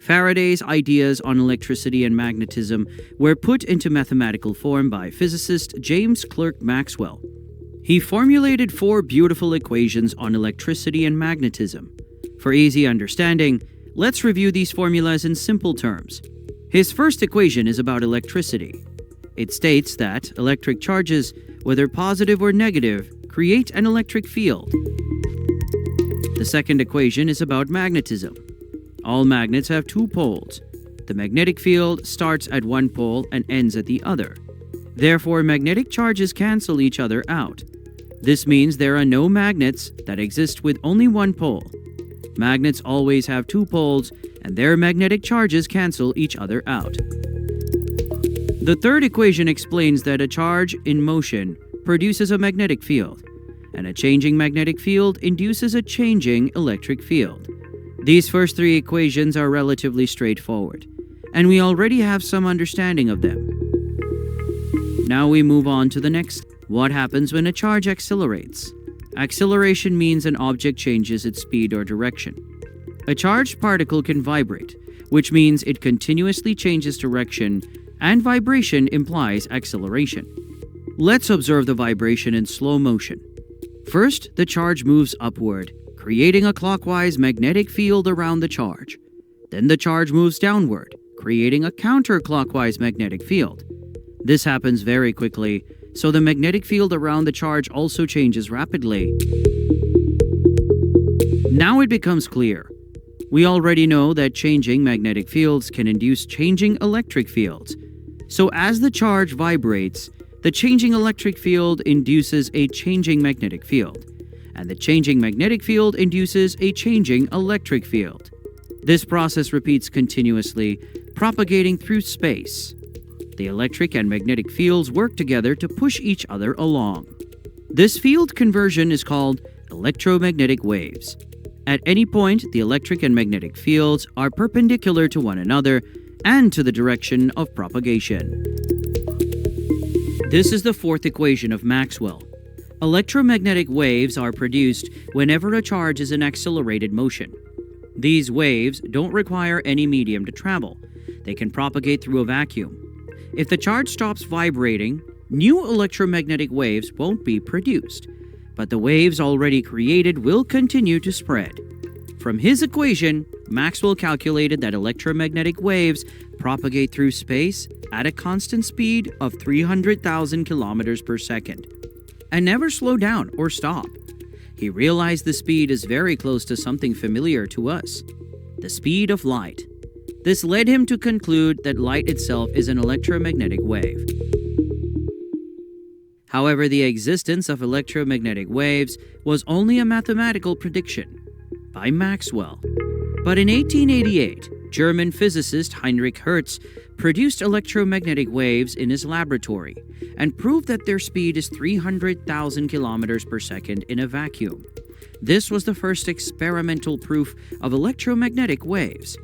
Faraday's ideas on electricity and magnetism were put into mathematical form by physicist James Clerk Maxwell. He formulated 4 beautiful equations on electricity and magnetism. For easy understanding, let's review these formulas in simple terms. His first equation is about electricity. It states that electric charges, whether positive or negative, create an electric field. The second equation is about magnetism. All magnets have 2 poles. The magnetic field starts at one pole and ends at the other. Therefore, magnetic charges cancel each other out. This means there are no magnets that exist with only one pole. Magnets always have 2 poles, and their magnetic charges cancel each other out. The third equation explains that a charge in motion produces a magnetic field, and a changing magnetic field induces a changing electric field. These first 3 equations are relatively straightforward, and we already have some understanding of them. Now we move on to the next. What happens when a charge accelerates? Acceleration means an object changes its speed or direction. A charged particle can vibrate, which means it continuously changes direction, and vibration implies acceleration. Let's observe the vibration in slow motion. First, the charge moves upward, creating a clockwise magnetic field around the charge. Then the charge moves downward, creating a counterclockwise magnetic field. This happens very quickly, so the magnetic field around the charge also changes rapidly. Now it becomes clear. We already know that changing magnetic fields can induce changing electric fields. So as the charge vibrates, the changing electric field induces a changing magnetic field, and the changing magnetic field induces a changing electric field. This process repeats continuously, propagating through space. The electric and magnetic fields work together to push each other along. This field conversion is called electromagnetic waves. At any point, the electric and magnetic fields are perpendicular to one another and to the direction of propagation. This is the fourth equation of Maxwell. Electromagnetic waves are produced whenever a charge is in accelerated motion. These waves don't require any medium to travel. They can propagate through a vacuum. If the charge stops vibrating, new electromagnetic waves won't be produced, but the waves already created will continue to spread. From his equation, Maxwell calculated that electromagnetic waves propagate through space at a constant speed of 300,000 kilometers per second and never slow down or stop. He realized the speed is very close to something familiar to us, the speed of light. This led him to conclude that light itself is an electromagnetic wave. However, the existence of electromagnetic waves was only a mathematical prediction by Maxwell. But in 1888, German physicist Heinrich Hertz produced electromagnetic waves in his laboratory and proved that their speed is 300,000 kilometers per second in a vacuum. This was the first experimental proof of electromagnetic waves.